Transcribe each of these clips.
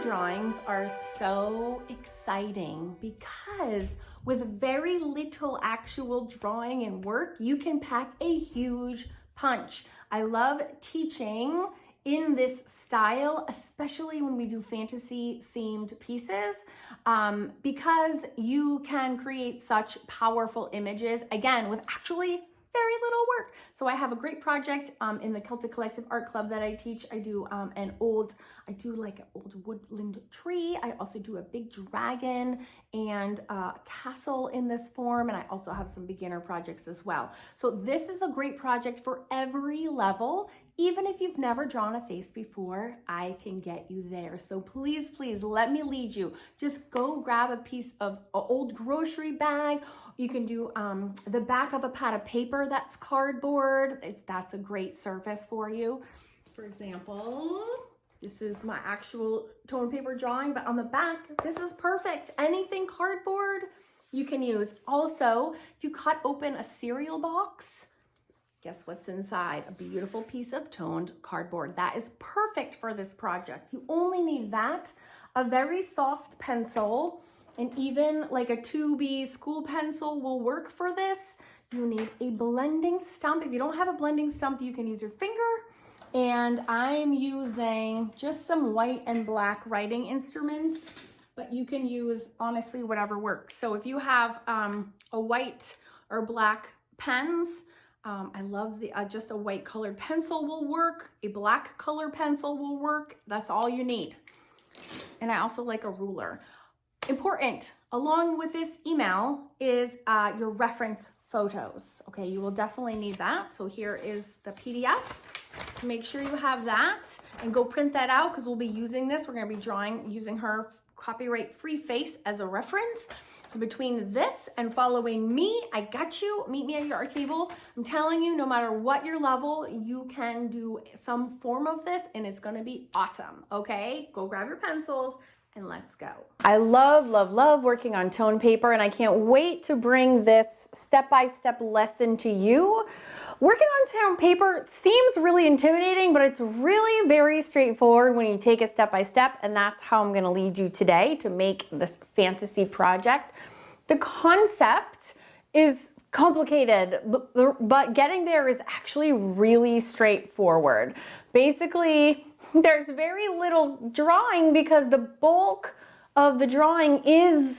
drawings are so exciting because with very little actual drawing and work, you can pack a huge punch. I love teaching in this style, especially when we do fantasy themed pieces, because you can create such powerful images, again, with actually very little work. So I have a great project in the Celtic Collective Art Club that I teach. I do I do like an old woodland tree. I also do a big dragon and a castle in this form. And I also have some beginner projects as well. So this is a great project for every level. Even if you've never drawn a face before, I can get you there. So please, please let me lead you. Just go grab a piece of an old grocery bag. You can do the back of a pad of paper that's cardboard. That's a great surface for you. For example, this is my actual tone paper drawing, but on the back, this is perfect. Anything cardboard you can use. Also, if you cut open a cereal box, guess what's inside? A beautiful piece of toned cardboard. That is perfect for this project. You only need that, a very soft pencil, and even like a 2B school pencil will work for this. You need a blending stump. If you don't have a blending stump, you can use your finger. And I'm using just some white and black writing instruments, but you can use honestly whatever works. So if you have a white or black pens, I love just a white colored pencil will work. A black color pencil will work. That's all you need. And I also like a ruler. Important, along with this email is your reference photos. Okay, you will definitely need that. So here is the PDF. So make sure you have that and go print that out because we'll be using this. We're gonna be using her copyright free face as a reference. So between this and following me, I got you. Meet me at your art table. I'm telling you, no matter what your level, you can do some form of this and it's gonna be awesome, okay? Go grab your pencils and let's go. I love, love, love working on tone paper and I can't wait to bring this step-by-step lesson to you. Working on tone paper seems really intimidating, but it's really very straightforward when you take it step by step, and that's how I'm gonna lead you today to make this fantasy project. The concept is complicated, but getting there is actually really straightforward. Basically, there's very little drawing because the bulk of the drawing is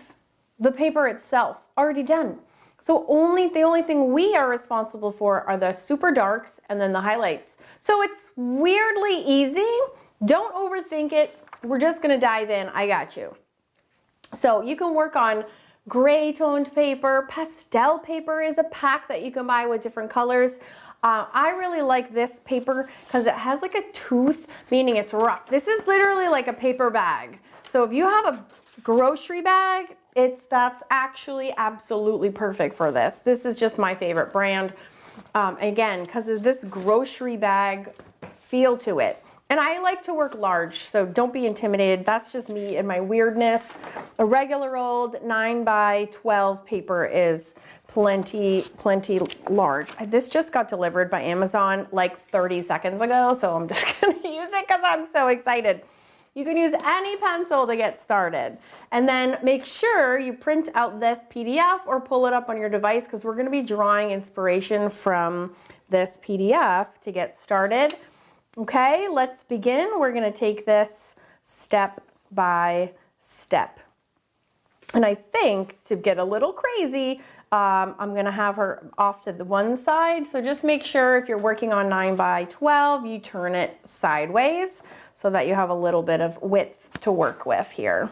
the paper itself, already done. So the only thing we are responsible for are the super darks and then the highlights. So it's weirdly easy. Don't overthink it. We're just gonna dive in. I got you. So you can work on gray toned paper. Pastel paper is a pack that you can buy with different colors. I really like this paper because it has like a tooth, meaning it's rough. This is literally like a paper bag. So if you have a grocery bag, that's actually absolutely perfect for this. This is just my favorite brand. Again, because of this grocery bag feel to it. And I like to work large, so don't be intimidated. That's just me and my weirdness. A regular old 9x12 paper is plenty large. This just got delivered by Amazon like 30 seconds ago, so I'm just gonna use it because I'm so excited. You can use any pencil to get started. And then make sure you print out this PDF or pull it up on your device because we're gonna be drawing inspiration from this PDF to get started. Okay, let's begin. We're gonna take this step by step. And I think to get a little crazy, I'm gonna have her off to the one side. So just make sure if you're working on 9x12, you turn it sideways so that you have a little bit of width to work with here.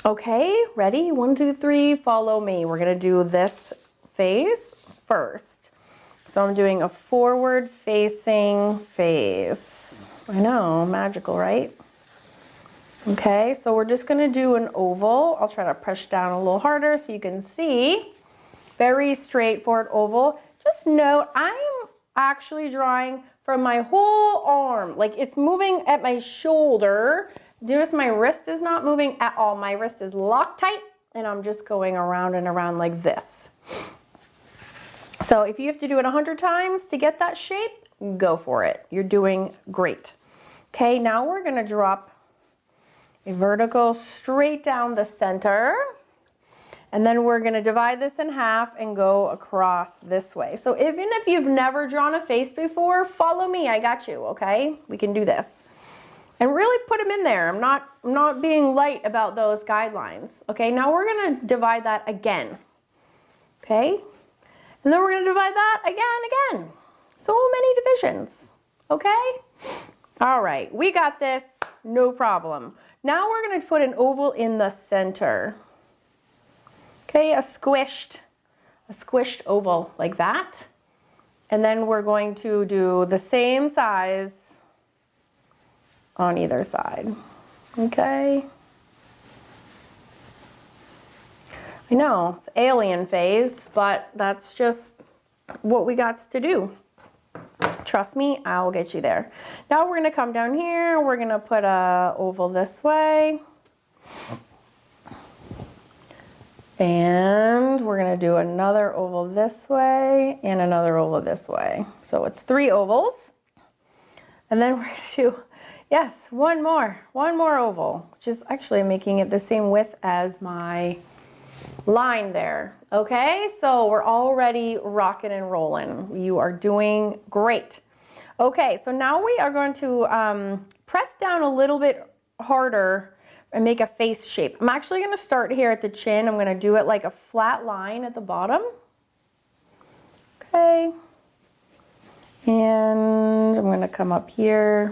Okay, ready? 1, 2, 3, follow me. We're gonna do this face first. So I'm doing a forward facing face. I know, magical, right? Okay, so we're just gonna do an oval. I'll try to push down a little harder so you can see. Very straightforward oval. Just note, I'm actually drawing from my whole arm. Like it's moving at my shoulder. Notice my wrist is not moving at all. My wrist is locked tight and I'm just going around and around like this. So if you have to do it 100 times to get that shape, go for it. You're doing great. Okay, now we're gonna drop a vertical straight down the center. And then we're gonna divide this in half and go across this way. So even if you've never drawn a face before, follow me, I got you, okay? We can do this. And really put them in there. I'm not being light about those guidelines. Okay, now we're gonna divide that again. Okay? And then we're gonna divide that again. So many divisions. Okay? All right, we got this, no problem. Now we're gonna put an oval in the center. Okay, a squished oval like that. And then we're going to do the same size on either side. Okay. I know, it's alien phase, but that's just what we got to do. Trust me, I'll get you there. Now we're gonna come down here, we're gonna put a oval this way. And we're gonna do another oval this way and another oval this way. So it's 3 ovals. And then we're gonna do, yes, one more oval, which is actually making it the same width as my line there. Okay, so we're already rocking and rolling. You are doing great. Okay, so now we are going to press down a little bit harder and make a face shape. I'm actually gonna start here at the chin. I'm gonna do it like a flat line at the bottom. Okay, and I'm gonna come up here,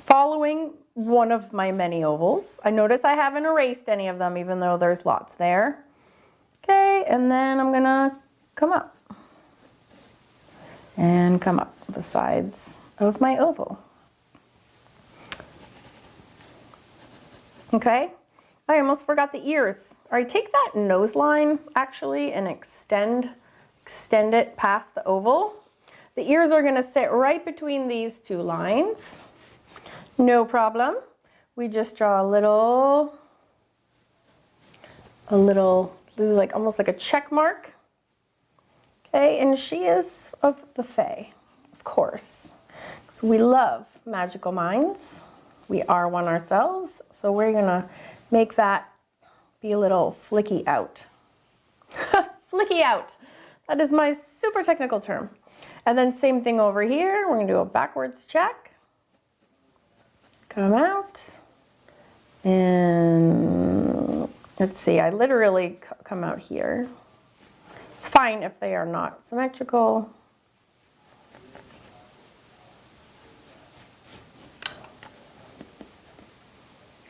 following one of my many ovals. I notice I haven't erased any of them, even though there's lots there. Okay, and then I'm gonna come up and come up the sides of my oval. Okay, I almost forgot the ears. All right, take that nose line actually and extend it past the oval. The ears are gonna sit right between these 2 lines. No problem. We just draw a little, this is like almost like a check mark. Okay, and she is of the Fae, of course. So we love magical minds. We are one ourselves. So we're gonna make that be a little flicky out. Flicky out. That is my super technical term. And then same thing over here. We're gonna do a backwards check. Come out. And let's see, I literally come out here. It's fine if they are not symmetrical.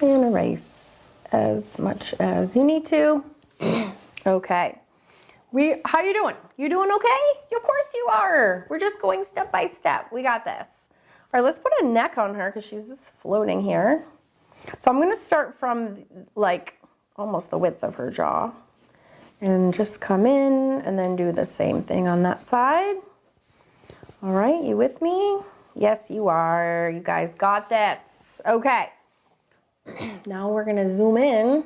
And erase as much as you need to. Okay. How you doing? You doing okay? Of course you are. We're just going step by step. We got this. All right, let's put a neck on her because she's just floating here. So I'm gonna start from like almost the width of her jaw and just come in and then do the same thing on that side. All right, you with me? Yes, you are. You guys got this. Okay. Now we're gonna zoom in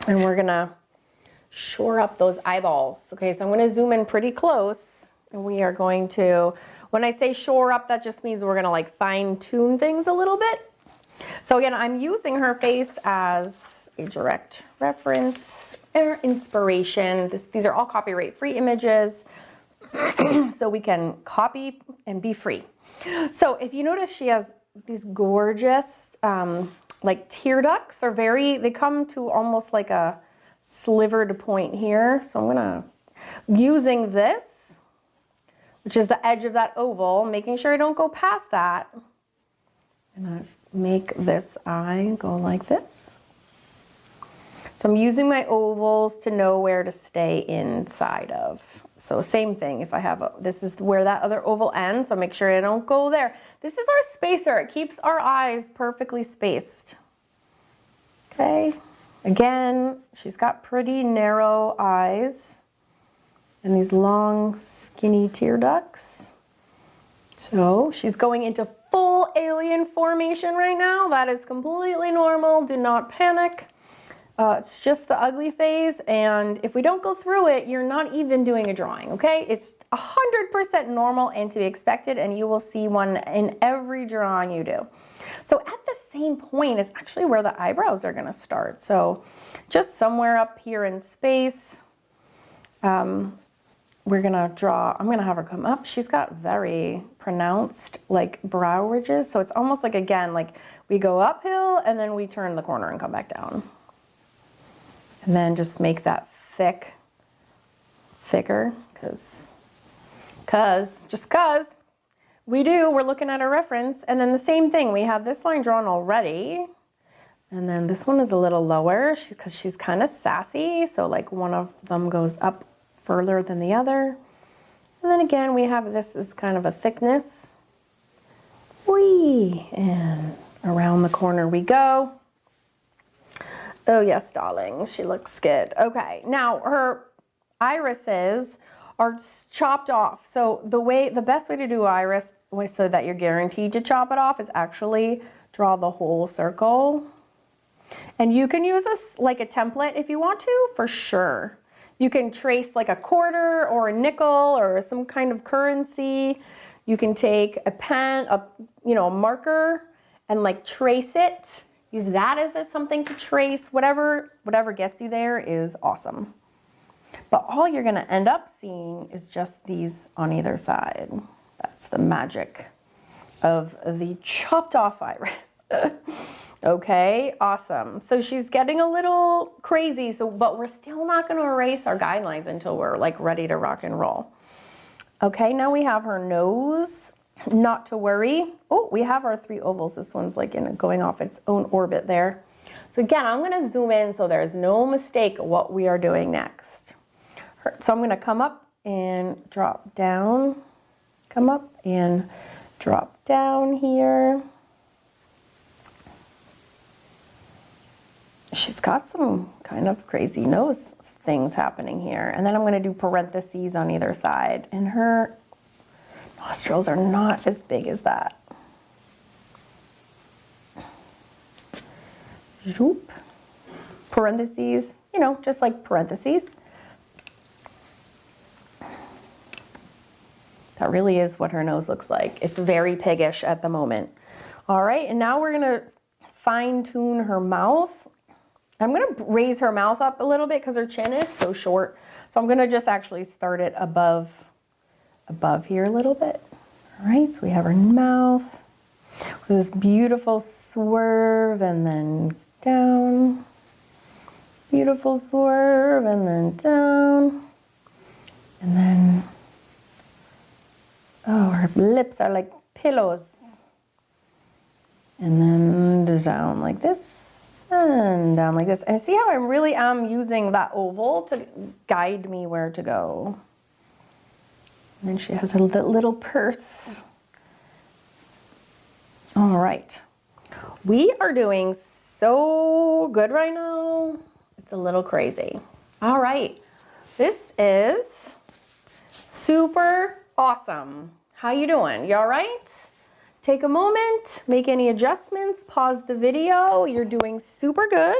and we're gonna shore up those eyeballs. Okay, so I'm gonna zoom in pretty close and we are going to, when I say shore up, that just means we're gonna like fine tune things a little bit. So again, I'm using her face as a direct reference or inspiration. These are all copyright free images. So we can copy and be free. So if you notice, she has these gorgeous, like tear ducts are they come to almost like a slivered point here. So I'm using this, which is the edge of that oval, making sure I don't go past that. And I make this eye go like this. So I'm using my ovals to know where to stay inside of. So same thing, if I have this is where that other oval ends, so make sure I don't go there. This is our spacer. It keeps our eyes perfectly spaced. Okay, again, she's got pretty narrow eyes and these long, skinny tear ducts. So she's going into full alien formation right now. That is completely normal. Do not panic. It's just the ugly phase, and if we don't go through it, you're not even doing a drawing, okay? It's 100% normal and to be expected, and you will see one in every drawing you do. So at the same point is actually where the eyebrows are gonna start. So just somewhere up here in space, we're gonna draw, I'm gonna have her come up. She's got very pronounced like brow ridges. So it's almost like, again, like we go uphill and then we turn the corner and come back down. And then just make that thicker, just cause we're looking at a reference. And then the same thing, we have this line drawn already. And then this one is a little lower because she's kind of sassy. So like one of them goes up further than the other. And then again, we have this as kind of a thickness. Whee! And around the corner we go. Oh yes, darling, she looks good. Okay, now her irises are chopped off. So the best way to do iris so that you're guaranteed to chop it off is actually draw the whole circle. And you can use this like a template if you want to, for sure. You can trace like a quarter or a nickel or some kind of currency. You can take a pen, a marker, and like trace it. Use that as something to trace. Whatever gets you there is awesome. But all you're gonna end up seeing is just these on either side. That's the magic of the chopped off iris. Okay, awesome. So she's getting a little crazy, but we're still not gonna erase our guidelines until we're like ready to rock and roll. Okay, now we have her nose. Not to worry. Oh, we have our 3 ovals. This one's like going off its own orbit there. So again, I'm gonna zoom in so there's no mistake what we are doing next. So I'm gonna come up and drop down, come up and drop down here. She's got some kind of crazy nose things happening here. And then I'm gonna do parentheses on either side. And her nostrils are not as big as that. Zoop. Parentheses, just like parentheses. That really is what her nose looks like. It's very piggish at the moment. All right, and now we're gonna fine tune her mouth. I'm gonna raise her mouth up a little bit because her chin is so short. So I'm gonna just actually start it above here a little bit. All right, so we have her mouth with this beautiful swerve and then down. Beautiful swerve and then down. And then, oh, her lips are like pillows. And then down like this. And down like this. And see how I really am using that oval to guide me where to go. And then she has her little purse. All right. We are doing so good right now. It's a little crazy. All right. This is super awesome. How you doing? You all right? Take a moment, make any adjustments, pause the video. You're doing super good.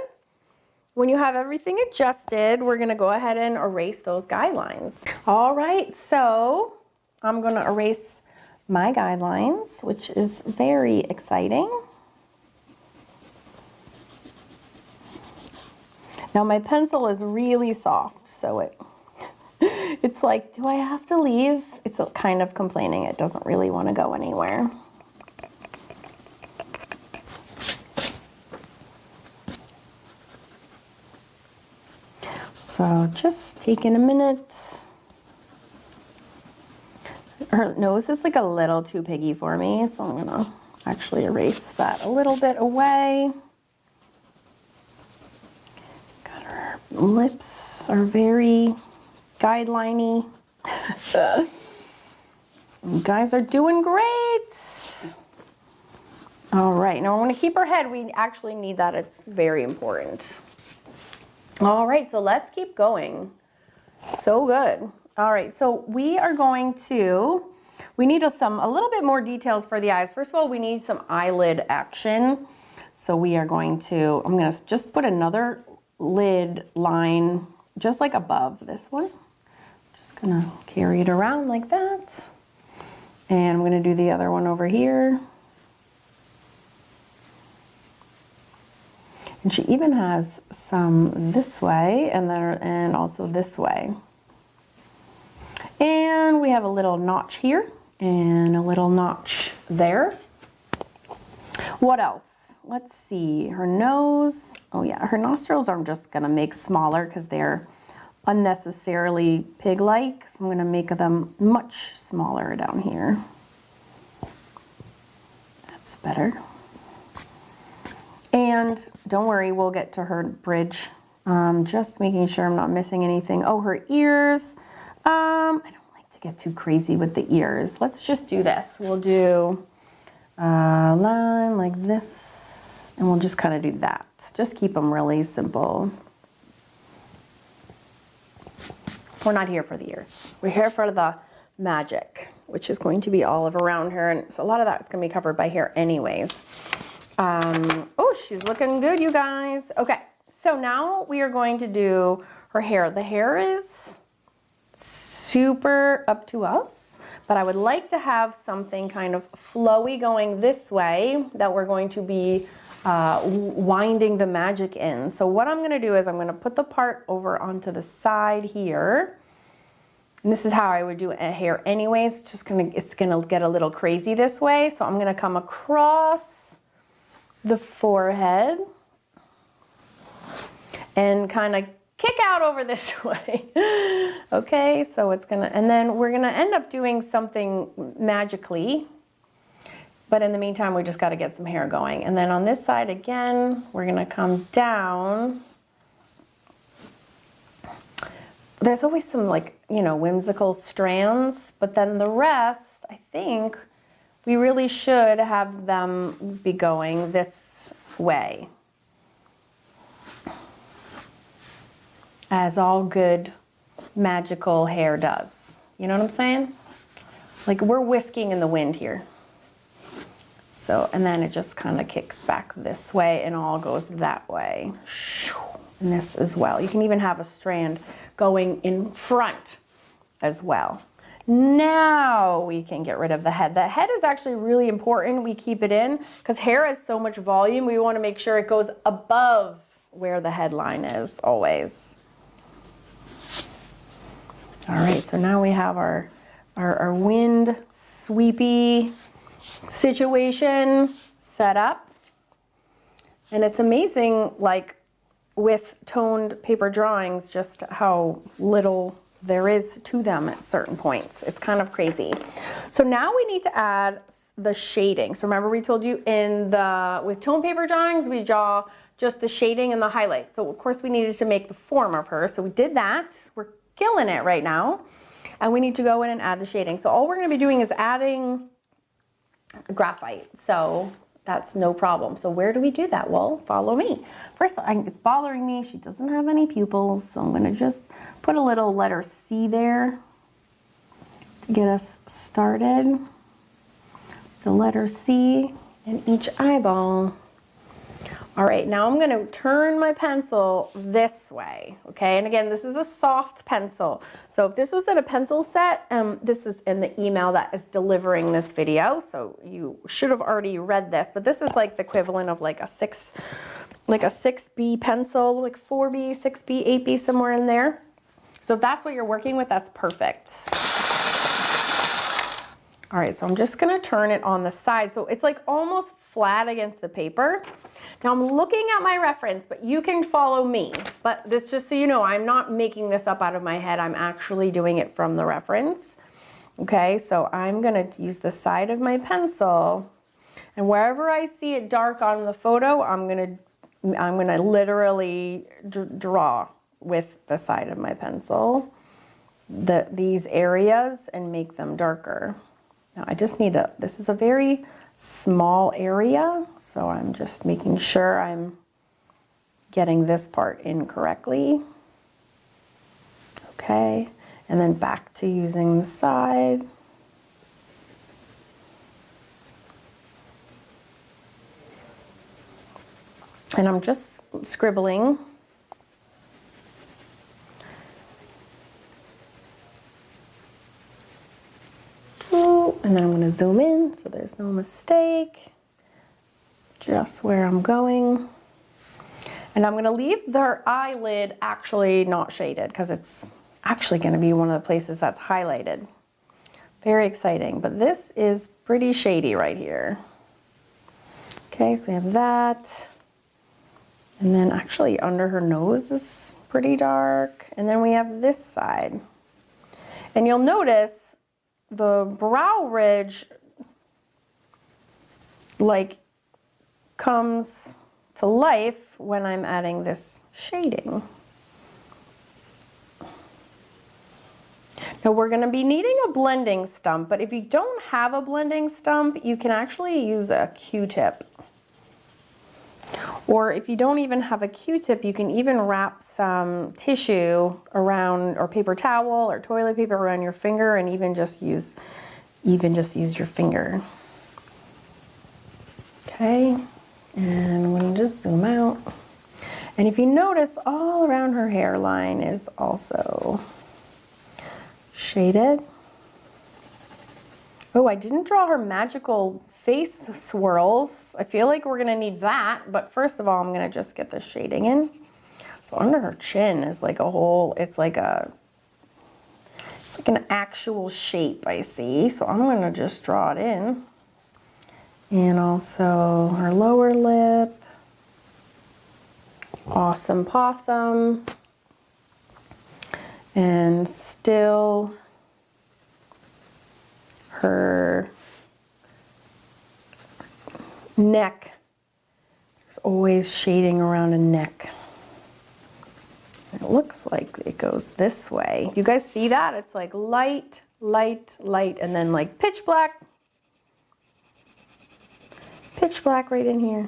When you have everything adjusted, we're gonna go ahead and erase those guidelines. All right, so I'm gonna erase my guidelines, which is very exciting. Now my pencil is really soft, so it's like, do I have to leave? It's kind of complaining it doesn't really want to go anywhere. So just taking a minute. Her nose is like a little too piggy for me, so I'm gonna actually erase that a little bit away. Got her lips are very guideline-y. You guys are doing great. All right, now I want to keep her head. We actually need that. It's very important. All right, so let's keep going. So good. All right, so we are going to, we need a little bit more details for the eyes. First of all, we need some eyelid action. So we are going to, I'm going to just put another lid line just like above this one. Just going to carry it around like that. And I'm going to do the other one over here. And she even has some this way and also this way. And we have a little notch here and a little notch there. What else? Let's see, her nose. Oh yeah, her nostrils I'm just gonna make smaller because they're unnecessarily pig-like. So I'm gonna make them much smaller down here. That's better. And don't worry, we'll get to her bridge. Just making sure I'm not missing anything. Oh, her ears. I don't like to get too crazy with the ears. Let's just do this. We'll do a line like this, and we'll just kind of do that. Just keep them really simple. We're not here for the ears. We're here for the magic, which is going to be all of around her, and so a lot of that's going to be covered by hair anyways. Oh, she's looking good, you guys. Okay, so now we are going to do her hair. The hair is super up to us, but I would like to have something kind of flowy going this way that we're going to be winding the magic in. So what I'm gonna do is I'm gonna put the part over onto the side here. And this is how I would do a hair anyways. It's gonna get a little crazy this way. So I'm gonna come across the forehead and kind of kick out over this way. Okay, so it's gonna, and then we're gonna end up doing something magically, but in the meantime we just got to get some hair going. And then on this side again, we're gonna come down. There's always some, like, you know, whimsical strands, but then the rest, I think we really should have them be going this way, as all good magical hair does. You know what I'm saying? Like, we're whisking in the wind here. So, and then it just kind of kicks back this way and all goes that way. And this as well. You can even have a strand going in front as well. Now we can get rid of the head. The head is actually really important. We keep it in because hair has so much volume. We want to make sure it goes above where the headline is always. All right, so now we have our wind sweepy situation set up. And it's amazing, like with toned paper drawings, just how little there is to them at certain points. It's kind of crazy. So now we need to add the shading. So remember we told you with toned paper drawings, we draw just the shading and the highlight. So of course we needed to make the form of her. So we did that. We're killing it right now. And we need to go in and add the shading. So all we're gonna be doing is adding graphite. So that's no problem. So where do we do that? Well, follow me. First, it's bothering me. She doesn't have any pupils. So I'm gonna just put a little letter C there to get us started. The letter C in each eyeball. All right, now I'm gonna turn my pencil this way, okay? And again, this is a soft pencil. So if this was in a pencil set, this is in the email that is delivering this video. So you should have already read this, but this is like the equivalent of like a 6B pencil, like 4B, 6B, 8B, somewhere in there. So if that's what you're working with, that's perfect. All right, so I'm just gonna turn it on the side. So it's like almost flat against the paper. Now I'm looking at my reference, but you can follow me. But this, just so you know, I'm not making this up out of my head. I'm actually doing it from the reference. Okay, so I'm gonna use the side of my pencil, and wherever I see it dark on the photo, I'm gonna literally draw with the side of my pencil these areas and make them darker. Now I just need this is a very small area, so I'm just making sure I'm getting this part in correctly. Okay, and then back to using the side. And I'm just scribbling. And then I'm going to zoom in so there's no mistake. Just where I'm going. And I'm gonna leave their eyelid actually not shaded because it's actually gonna be one of the places that's highlighted. Very exciting, but this is pretty shady right here. Okay, so we have that. And then actually under her nose is pretty dark. And then we have this side. And you'll notice the brow ridge like comes to life when I'm adding this shading. Now we're gonna be needing a blending stump, but if you don't have a blending stump, you can actually use a Q-tip. Or if you don't even have a Q-tip, you can even wrap some tissue around, or paper towel or toilet paper around your finger, and even just use your finger. Okay, and I'm gonna just zoom out. And if you notice, all around her hairline is also shaded. Oh, I didn't draw her magical face swirls. I feel like we're gonna need that, but first of all, I'm gonna just get the shading in. So under her chin is like a whole, it's like an actual shape I see. So I'm gonna just draw it in. And also her lower lip. Awesome possum. And still her neck. There's always shading around a neck. It looks like it goes this way. You guys see that? It's like light, light, light, and then like pitch black. Pitch black right in here.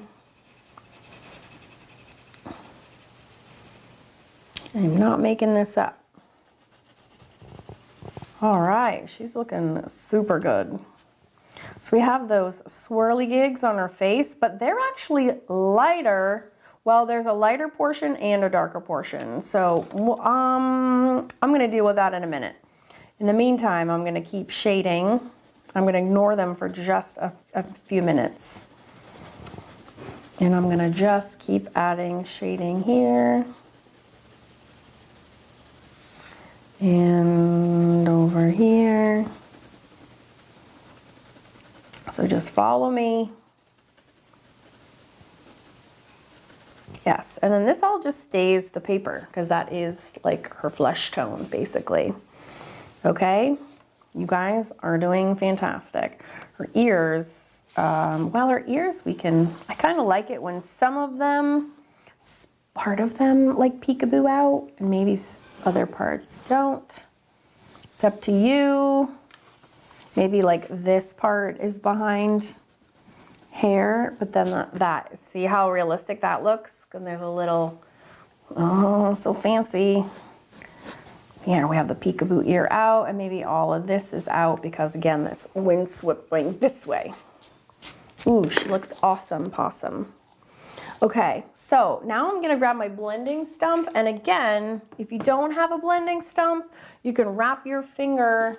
I'm not making this up. All right, she's looking super good. So we have those swirly gigs on her face, but they're actually lighter. Well, there's a lighter portion and a darker portion. So I'm gonna deal with that in a minute. In the meantime, I'm gonna keep shading. I'm gonna ignore them for just a few minutes. And I'm gonna just keep adding shading here. And over here. So just follow me. Yes, and then this all just stays the paper because that is like her flesh tone basically. Okay, you guys are doing fantastic. Her ears, well, her ears, I kind of like it when some of them, part of them like peekaboo out and maybe other parts don't. It's up to you. Maybe like this part is behind hair, but then that, see how realistic that looks? And there's a little, oh, so fancy. Here we have the peekaboo ear out, and maybe all of this is out because again, this wind whipping this way. Ooh, she looks awesome, possum. Okay, so now I'm gonna grab my blending stump, and again, if you don't have a blending stump, you can wrap your finger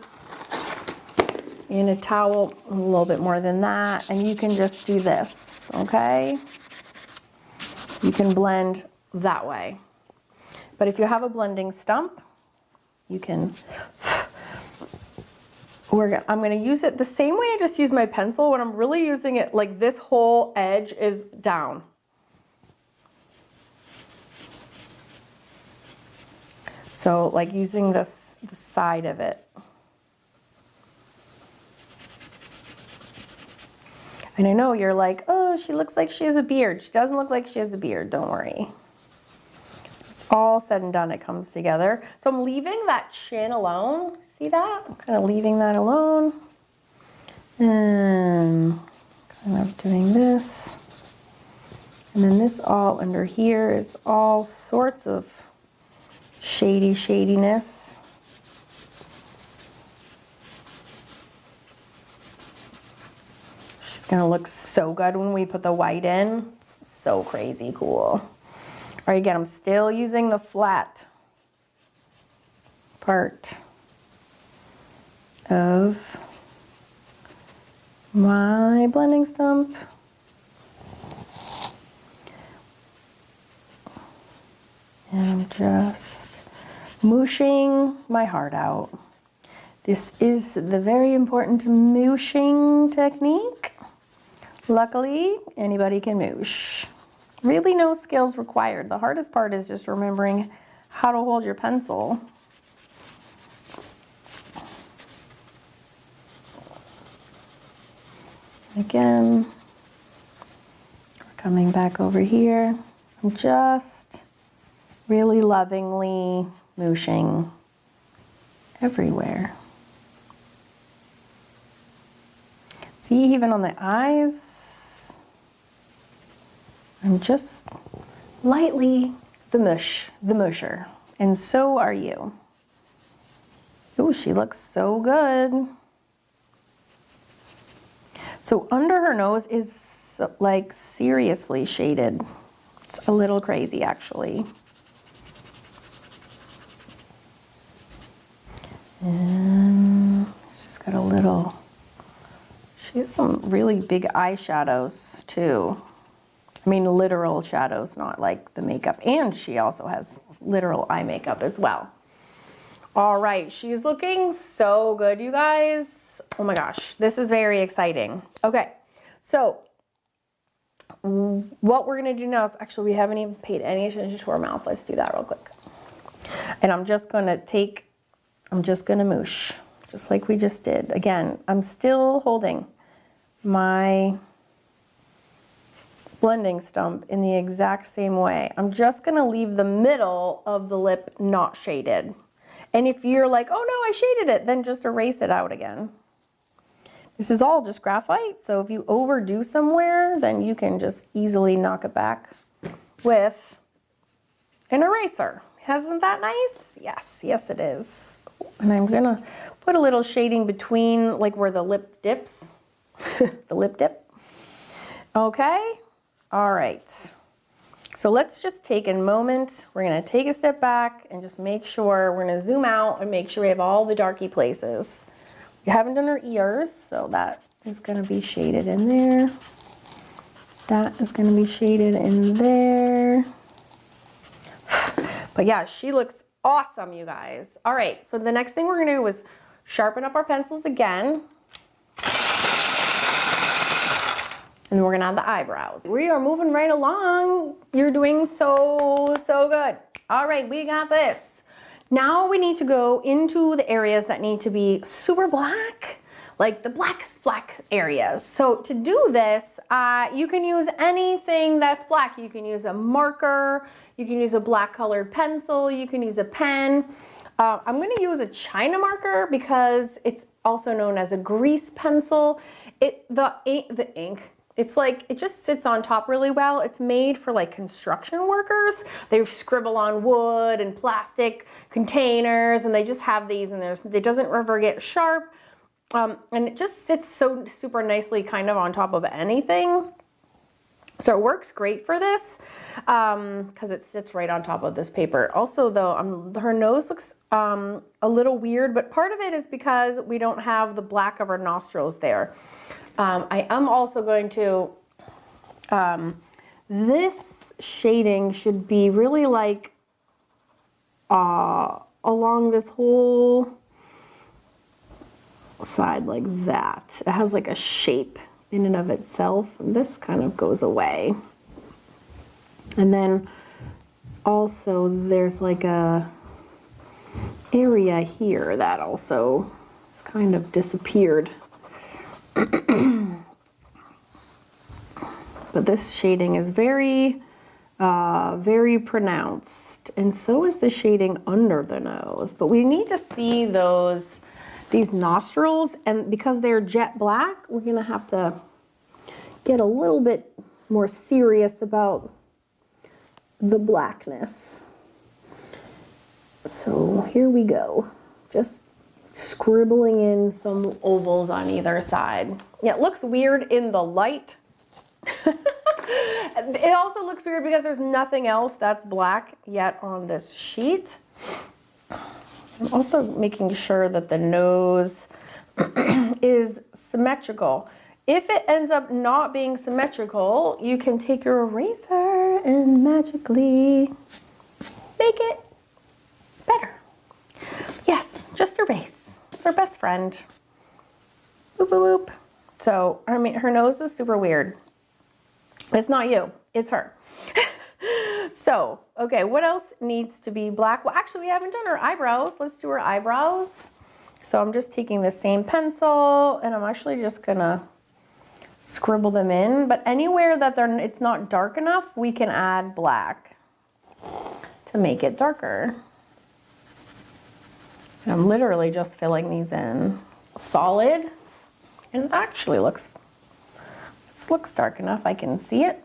in a towel, a little bit more than that, and you can just do this, okay? You can blend that way. But if you have a blending stump, you can, I'm gonna use it the same way I just use my pencil. When I'm really using it, like this whole edge is down. So like using the side of it. And I know you're like, oh, she looks like she has a beard. She doesn't look like she has a beard, don't worry. It's all said and done, it comes together. So I'm leaving that chin alone. See that? I'm kind of leaving that alone. And kind of doing this. And then this all under here is all sorts of shadiness. Gonna look so good when we put the white in. So crazy cool. All right, again, I'm still using the flat part of my blending stump. And I'm just mooshing my heart out. This is the very important mooshing technique. Luckily, anybody can moosh. Really no skills required. The hardest part is just remembering how to hold your pencil. Again, we're coming back over here. I'm just really lovingly mooshing everywhere. See, even on the eyes, I'm just lightly the musher. And so are you. Oh, she looks so good. So under her nose is like seriously shaded. It's a little crazy actually. And she's got a little, she has some really big eyeshadows too. I mean literal shadows, not like the makeup. And she also has literal eye makeup as well. All right, she's looking so good, you guys. Oh my gosh, this is very exciting. Okay, so what we're gonna do now is, actually we haven't even paid any attention to her mouth. Let's do that real quick. And I'm just gonna moosh, just like we just did. Again, I'm still holding my blending stump in the exact same way. I'm just gonna leave the middle of the lip not shaded. And if you're like, oh no, I shaded it, then just erase it out again. This is all just graphite, so if you overdo somewhere, then you can just easily knock it back with an eraser. Isn't that nice? Yes, yes it is. And I'm gonna put a little shading between, like where the lip dips, the lip dip. Okay, all right. So let's just take a moment. We're gonna take a step back and just make sure, we're gonna zoom out and make sure we have all the darky places. We haven't done her ears, so that is gonna be shaded in there. That is gonna be shaded in there. But yeah, she looks awesome, you guys. All right, so the next thing we're gonna do is sharpen up our pencils again. And we're gonna add the eyebrows. We are moving right along. You're doing so good. All right, we got this. Now we need to go into the areas that need to be super black, like the blackest black areas. So to do this, you can use anything that's black. You can use a marker, you can use a black colored pencil, you can use a pen. I'm gonna use a China marker because it's also known as a grease pencil. The ink, it's like, it just sits on top really well. It's made for like construction workers. They scribble on wood and plastic containers, and they just have these, and it doesn't ever get sharp. And it just sits so super nicely kind of on top of anything. So it works great for this because it sits right on top of this paper. Also though, her nose looks a little weird, but part of it is because we don't have the black of her nostrils there. I am also going to, this shading should be really like along this whole side like that. It has like a shape in and of itself. And this kind of goes away. And then also there's like a area here that also has kind of disappeared. But this shading is very pronounced, and so is the shading under the nose. But we need to see these nostrils, and because they're jet black, we're gonna have to get a little bit more serious about the blackness. So here we go. Just scribbling in some ovals on either side. Yeah, it looks weird in the light. It also looks weird because there's nothing else that's black yet on this sheet. I'm also making sure that the nose is symmetrical. If it ends up not being symmetrical, you can take your eraser and magically make it better. Yes, just erase. It's our best friend. Boop, boop, boop. So, I mean, her nose is super weird. It's not you, it's her. So, okay, what else needs to be black? Well, actually, we haven't done her eyebrows. Let's do her eyebrows. So I'm just taking the same pencil and I'm actually just gonna scribble them in. But anywhere that it's not dark enough, we can add black to make it darker. And I'm literally just filling these in solid. And it actually looks dark enough. I can see it.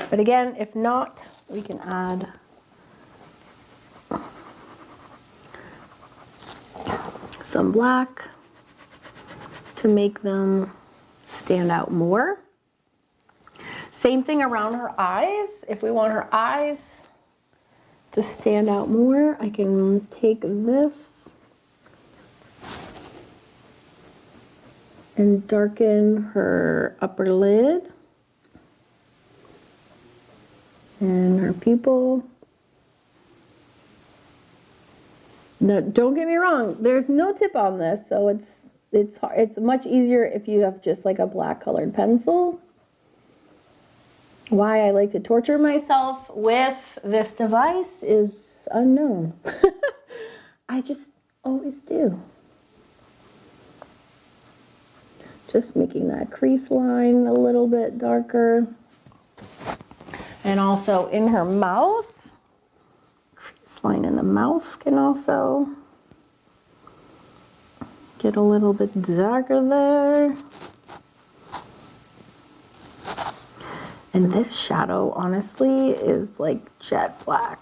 But again, if not, we can add some black to make them stand out more. Same thing around her eyes. If we want her eyes to stand out more, I can take this and darken her upper lid and her pupil. Now, don't get me wrong, there's no tip on this, so it's much easier if you have just like a black colored pencil. Why I like to torture myself with this device is unknown. I just always do. Just making that crease line a little bit darker. And also in her mouth, crease line in the mouth can also get a little bit darker there. And this shadow, honestly, is like jet black.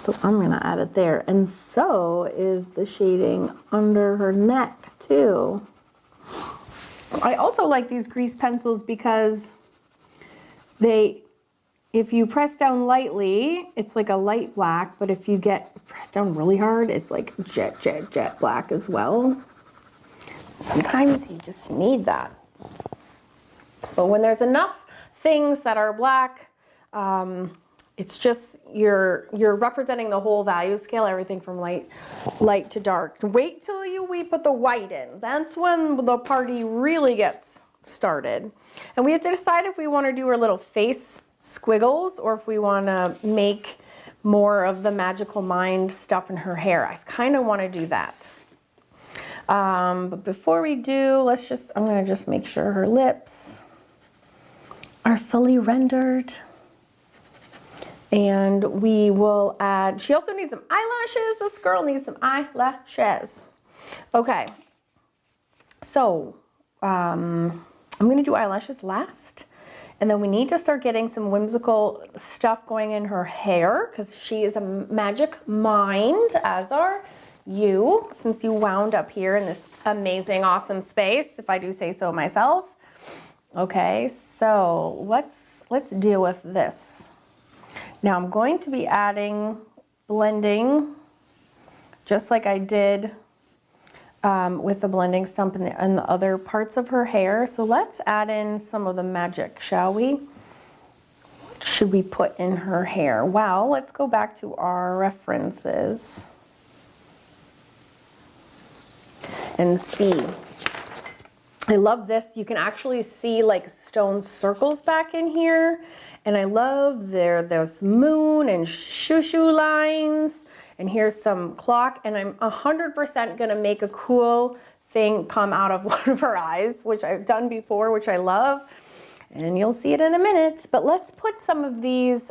So I'm gonna add it there. And so is the shading under her neck too. I also like these grease pencils because if you press down lightly, it's like a light black, but if you press down really hard, it's like jet black as well. Sometimes you just need that. But when there's enough things that are black, it's just you're representing the whole value scale, everything from light to dark. Wait till we put the white in. That's when the party really gets started. And we have to decide if we want to do our little face squiggles or if we want to make more of the magical mind stuff in her hair. I kind of want to do that. But before we do, I'm going to just make sure her lips are fully rendered. And we will add, she also needs some eyelashes. This girl needs some eyelashes. Okay. So, I'm going to do eyelashes last. And then we need to start getting some whimsical stuff going in her hair because she is a magic mind, as are you, since you wound up here in this amazing, awesome space, if I do say so myself. Okay, so let's deal with this. Now I'm going to be adding blending, just like I did with the blending stump and the other parts of her hair. So let's add in some of the magic, shall we? What should we put in her hair? Well, let's go back to our references and see. I love this. You can actually see like stone circles back in here. And I love there's moon and shoo-shoo lines. And here's some clock. And I'm 100% gonna make a cool thing come out of one of her eyes, which I've done before, which I love. And you'll see it in a minute. But let's put some of these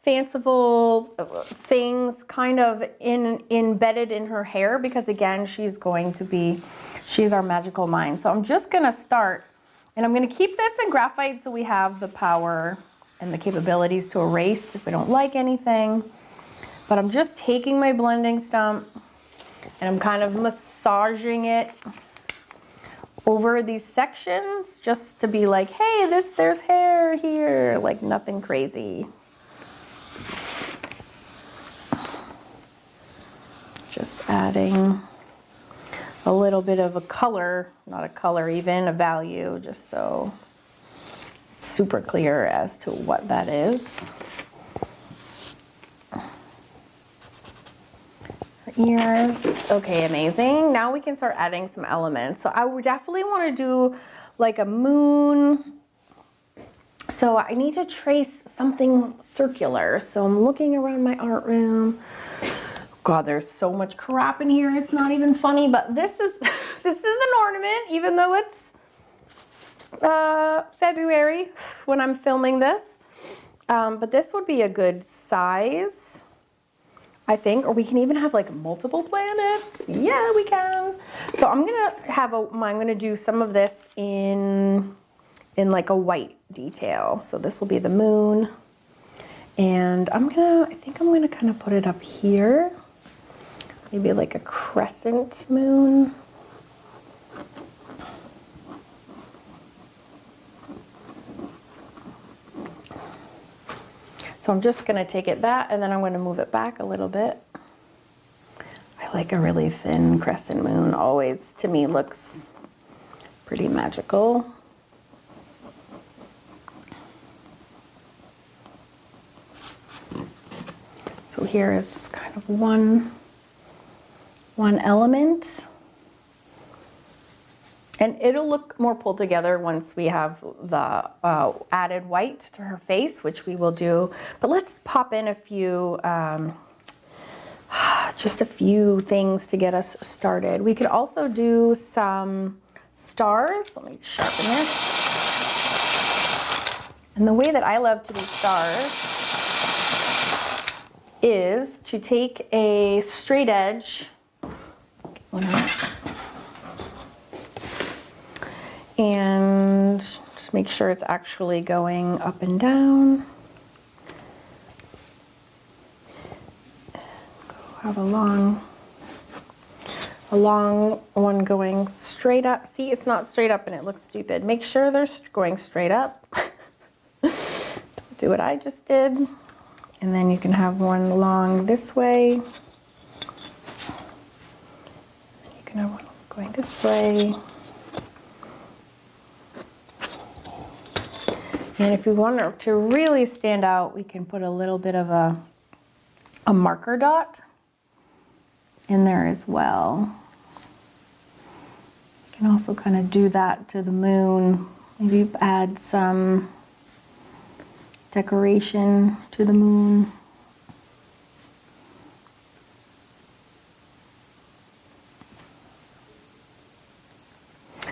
fanciful things kind of embedded in her hair because again, she's our magical mind. So I'm just gonna start. And I'm going to keep this in graphite so we have the power and the capabilities to erase if we don't like anything. But I'm just taking my blending stump and I'm kind of massaging it over these sections just to be like, hey, there's hair here, like nothing crazy. Just adding a little bit of a color, not a color even, a value, just so it's super clear as to what that is. Ears. Okay, amazing. Now we can start adding some elements. So I would definitely want to do like a moon. So I need to trace something circular. So I'm looking around my art room. God, there's so much crap in here. It's not even funny, but this is this is an ornament, even though it's February when I'm filming this. But this would be a good size, I think, or we can even have like multiple planets. Yeah, we can. So I'm gonna do some of this in like a white detail. So this will be the moon, and I think I'm gonna kind of put it up here, maybe like a crescent moon. So I'm just gonna take it that, and then I'm gonna move it back a little bit. I like a really thin crescent moon, always to me looks pretty magical. So here is kind of one element. And it'll look more pulled together once we have the added white to her face, which we will do. But let's pop in a few, just a few things to get us started. We could also do some stars. Let me sharpen this. And the way that I love to do stars is to take a straight edge, and just make sure it's actually going up and down. Have a long one going straight up. See, it's not straight up and it looks stupid. Make sure they're going straight up. Don't do what I just did. And then you can have one long this way. You can have one going this way. And if we want it to really stand out, we can put a little bit of a marker dot in there as well. You can also kind of do that to the moon. Maybe add some decoration to the moon.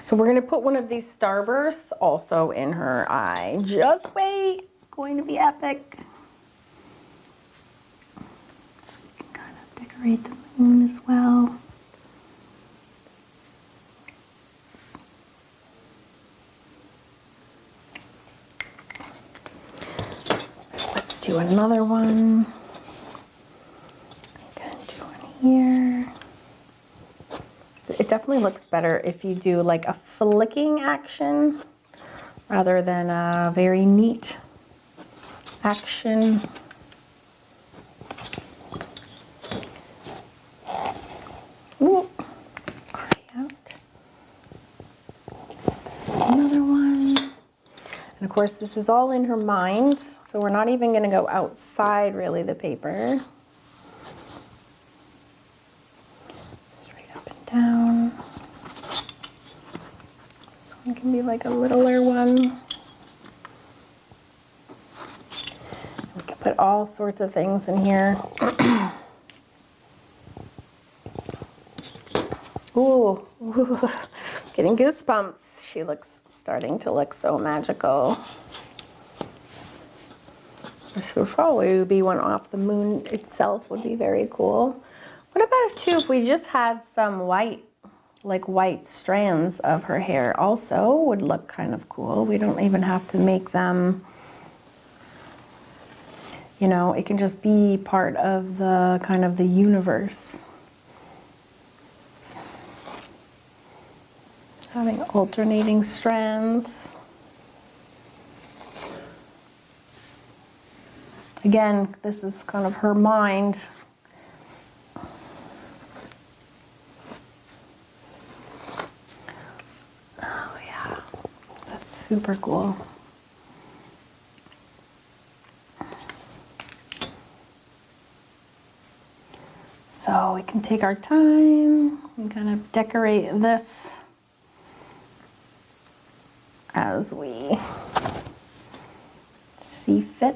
So we're going to put one of these starbursts also in her eye. Just wait, it's going to be epic. So we can kind of decorate the moon as well. Let's do another one. I'm going to do one here. It definitely looks better if you do like a flicking action rather than a very neat action. Ooh, already out. So there's another one. And of course, this is all in her mind, so we're not even going to go outside really the paper. Down. This one can be like a littler one. We can put all sorts of things in here. Ooh, getting goosebumps. She looks starting to look so magical. This would probably be one off the moon itself, would be very cool. What about if we just had some white, like white strands of her hair also would look kind of cool. We don't even have to make them, you know, it can just be part of the kind of the universe. Having alternating strands. Again, this is kind of her mind. Super cool. So we can take our time and kind of decorate this as we see fit.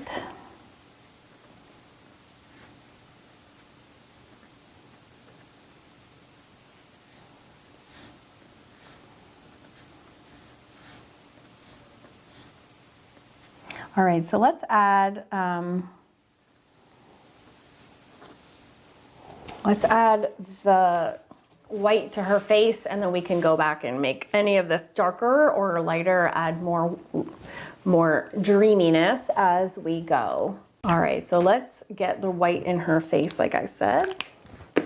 All right, so let's add the white to her face, and then we can go back and make any of this darker or lighter, add more dreaminess as we go. All right, so let's get the white in her face, like I said. All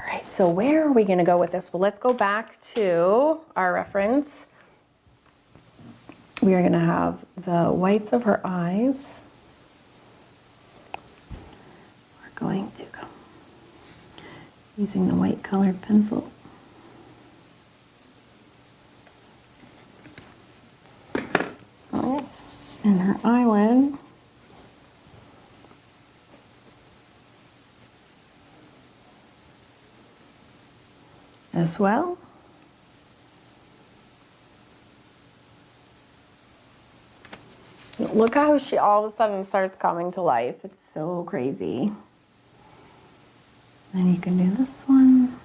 right, so where are we gonna go with this? Well, let's go back to our reference. We are gonna have the whites of her eyes. We're going to go using the white colored pencil. Yes, and her eyelid. As well. Look how she all of a sudden starts coming to life. It's so crazy. Then you can do this one.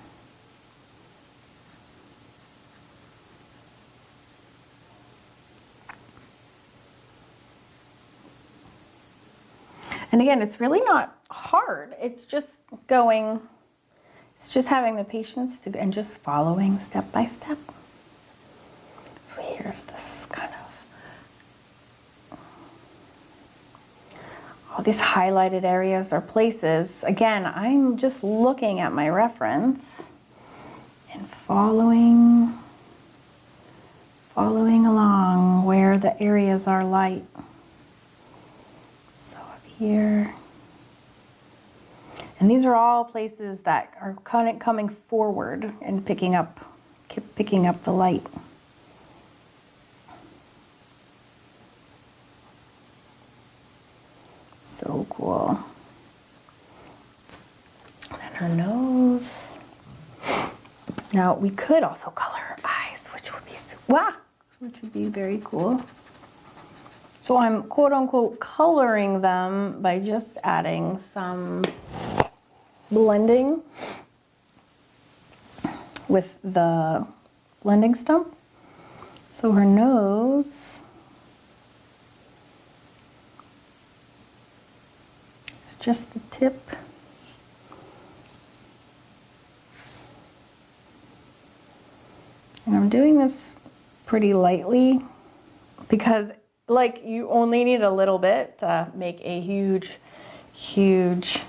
And again, it's really not hard. It's just going, it's just having the patience to, and just following step by step. So here's this kind of, all these highlighted areas or places. Again, I'm just looking at my reference and following along where the areas are light. So up here. And these are all places that are kind of coming forward and picking up the light. So cool. And then her nose. Now we could also color her eyes, which would be very cool. So I'm quote unquote coloring them by just adding some blending with the blending stump. So her nose, it's just the tip. And I'm doing this pretty lightly because like you only need a little bit to make a huge, huge,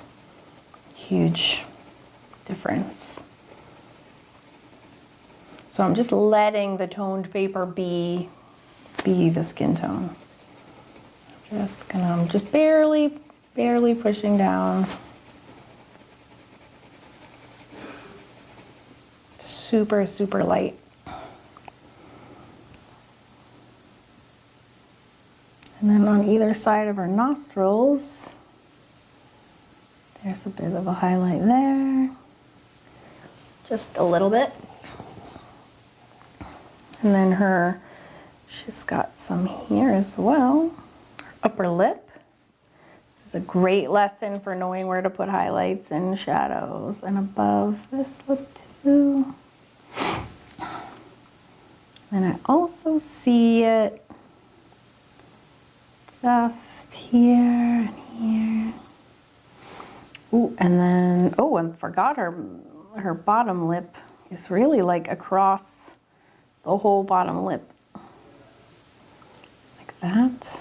huge difference. So I'm just letting the toned paper be the skin tone. I'm just barely pushing down. Super, super light. And then on either side of her nostrils, there's a bit of a highlight there. Just a little bit. And then she's got some here as well. Her upper lip. This is a great lesson for knowing where to put highlights and shadows. And above this lip too. And I also see it just here and here. Ooh, and then, oh, I forgot her bottom lip is really like across the whole bottom lip. Like that.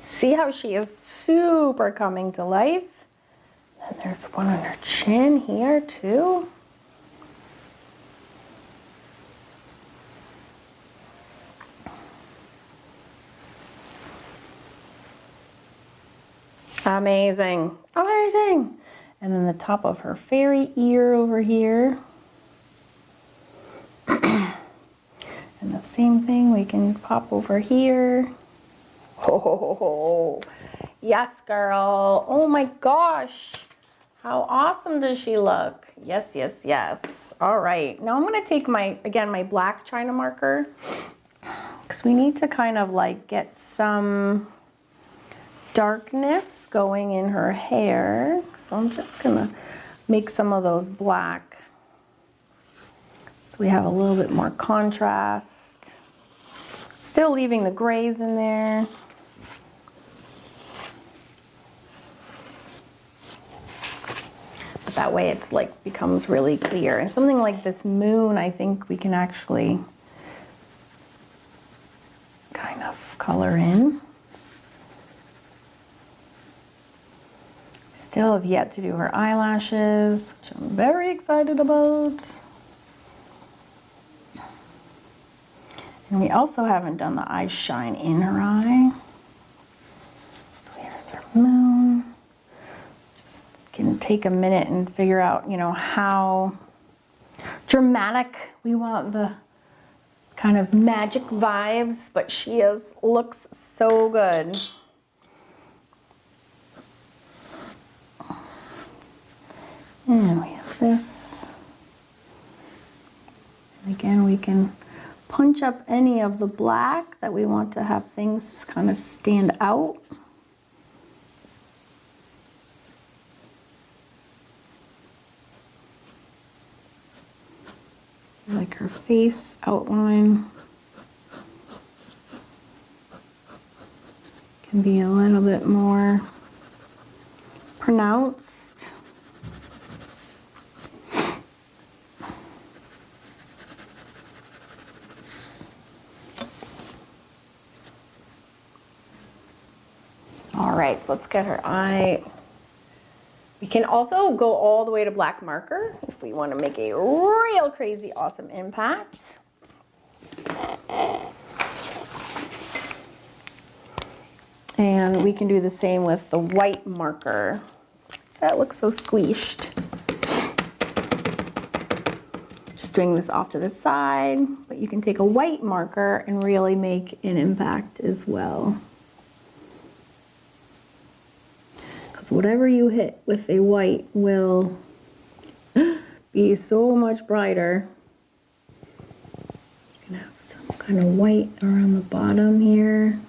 See how she is super coming to life? And there's one on her chin here too. Amazing, amazing. And then the top of her fairy ear over here. And the same thing we can pop over here. Oh, Yes, girl. Oh my gosh. How awesome does she look? Yes, yes, yes. All right. Now I'm going to take my black China marker, because we need to kind of like get some darkness going in her hair. So I'm just going to make some of those black, so we have a little bit more contrast. Still leaving the grays in there. But that way it's like becomes really clear. And something like this moon, I think we can actually kind of color in. Still have yet to do her eyelashes, which I'm very excited about. And we also haven't done the eye shine in her eye. So here's her moon. Just can take a minute and figure out, you know, how dramatic we want the kind of magic vibes, but she looks so good. And we have this. And again, we can punch up any of the black that we want to have things kind of stand out. Like her face outline can be a little bit more pronounced. All right, let's get her eye. We can also go all the way to black marker if we want to make a real crazy awesome impact. And we can do the same with the white marker. That looks so squished. Just doing this off to the side, but you can take a white marker and really make an impact as well. Whatever you hit with a white will be so much brighter. You can have some kind of white around the bottom here.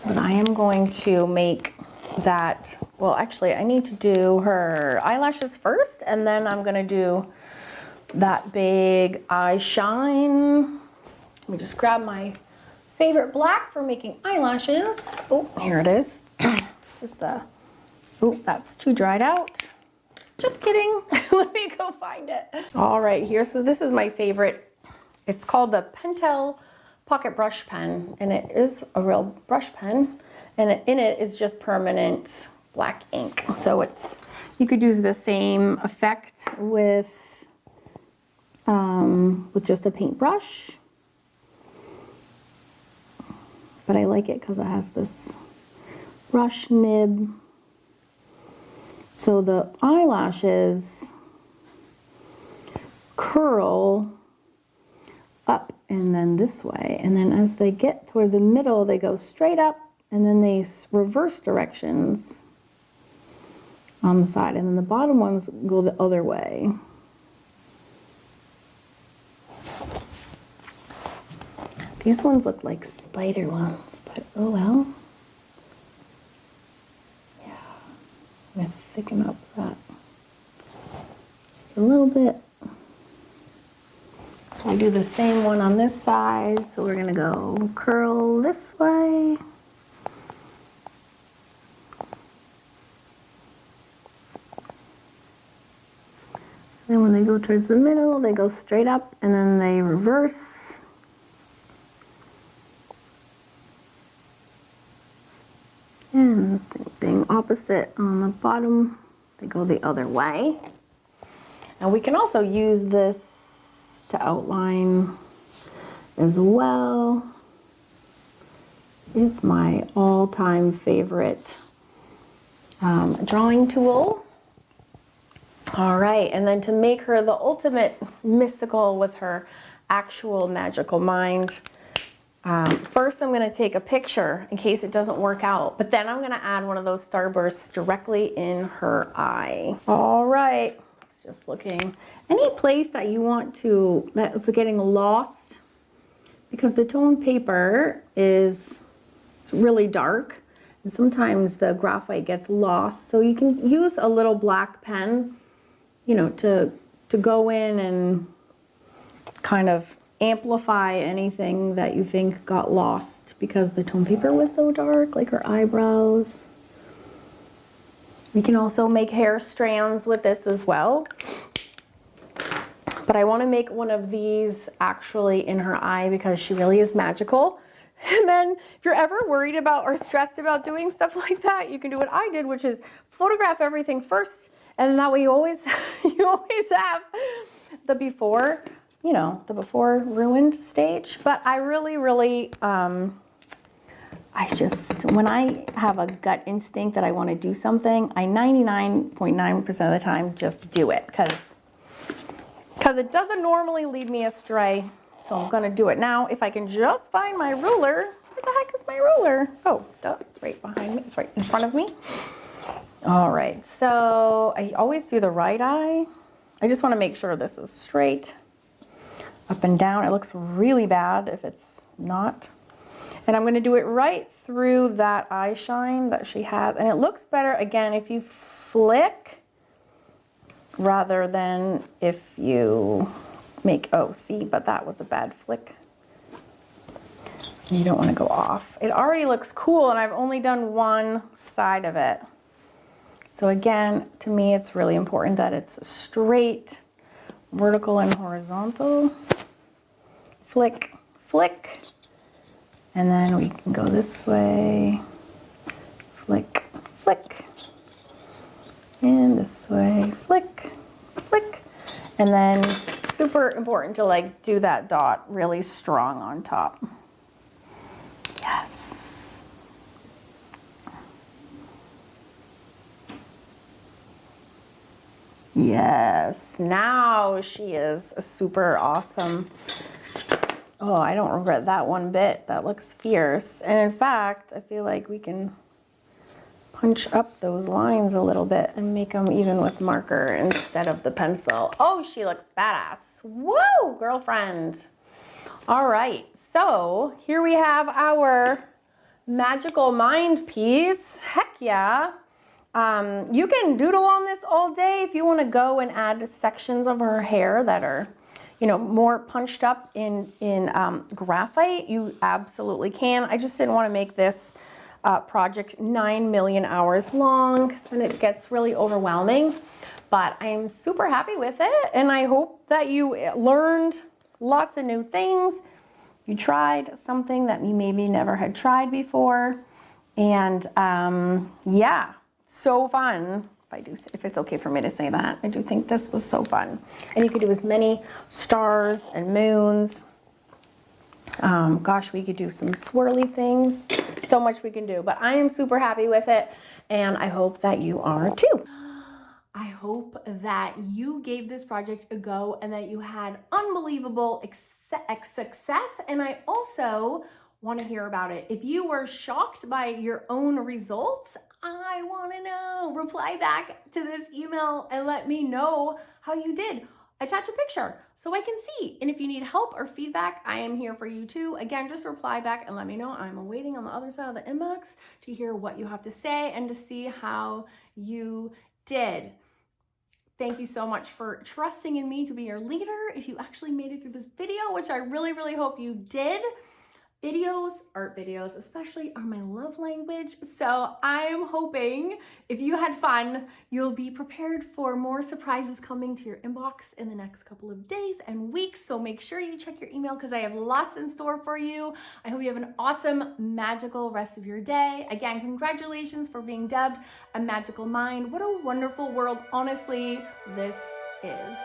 But I am going to make that, well, actually I need to do her eyelashes first, and then I'm going to do that big eye shine. Let me just grab my favorite black for making eyelashes. Oh, here it is. This is the, oh, that's too dried out. Just kidding. Let me go find it. All right, here, so this is my favorite. It's called the Pentel Pocket Brush Pen, and it is a real brush pen, and in it is just permanent black ink. So it's, you could use the same effect with just a paintbrush, but I like it because it has this brush nib, so the eyelashes curl up and then this way, and then as they get toward the middle they go straight up, and then they reverse directions on the side, and then the bottom ones go the other way. These ones look like spider ones, but oh well. Yeah, I'm gonna thicken up that just a little bit. So I do the same one on this side, so we're gonna go curl this way. Then when they go towards the middle, they go straight up and then they reverse. And same thing, opposite on the bottom, they go the other way. And we can also use this to outline as well. It's my all-time favorite drawing tool. All right, and then to make her the ultimate mystical with her actual magical mind, first I'm gonna take a picture in case it doesn't work out, but then I'm gonna add one of those starbursts directly in her eye. All right, just looking. Any place that you want to, that's getting lost, because the toned paper is really dark, and sometimes the graphite gets lost, so you can use a little black pen, you know, to go in and kind of amplify anything that you think got lost because the tone paper was so dark, like her eyebrows. We can also make hair strands with this as well. But I want to make one of these actually in her eye because she really is magical. And then if you're ever worried about or stressed about doing stuff like that, you can do what I did, which is photograph everything first. And that way you always have the before, you know, the before ruined stage. But I really, when I have a gut instinct that I want to do something, I 99.9% of the time just do it because it doesn't normally lead me astray. So I'm going to do it now. If I can just find my ruler. Where the heck is my ruler? Oh, it's right behind me. It's right in front of me. All right, so I always do the right eye. I just want to make sure this is straight up and down. It looks really bad if it's not. And I'm going to do it right through that eye shine that she has. And it looks better, again, if you flick rather than if you make, oh, see, but that was a bad flick. You don't want to go off. It already looks cool, and I've only done one side of it. So again, to me, it's really important that it's straight, vertical and horizontal. Flick, flick. And then we can go this way. Flick, flick. And this way, flick, flick. And then super important to like do that dot really strong on top. Yes. Yes, now she is super awesome. Oh, I don't regret that one bit. That looks fierce. And in fact, I feel like we can punch up those lines a little bit and make them even with marker instead of the pencil. Oh, she looks badass. Whoa, girlfriend. All right, so here we have our magical mind piece. Heck yeah. You can doodle on this all day if you want to go and add sections of her hair that are, you know, more punched up in graphite. You absolutely can. I just didn't want to make this project 9 million hours long because then it gets really overwhelming. But I am super happy with it, and I hope that you learned lots of new things. You tried something that you maybe never had tried before, and yeah. So fun. If it's okay for me to say that, I do think this was so fun. And you could do as many stars and moons. Gosh, we could do some swirly things. So much we can do, but I am super happy with it, and I hope that you are too. I hope that you gave this project a go and that you had unbelievable success, and I also want to hear about it. If you were shocked by your own results, I want to know. Reply back to this email and let me know how you did. Attach a picture so I can see. And if you need help or feedback, I am here for you too. Again, just reply back and let me know. I'm waiting on the other side of the inbox to hear what you have to say and to see how you did. Thank you so much for trusting in me to be your leader. If you actually made it through this video, which I really, really hope you did. Art videos especially, are my love language. So I'm hoping if you had fun, you'll be prepared for more surprises coming to your inbox in the next couple of days and weeks. So make sure you check your email because I have lots in store for you. I hope you have an awesome, magical rest of your day. Again, congratulations for being dubbed a magical mind. What a wonderful world, honestly, this is.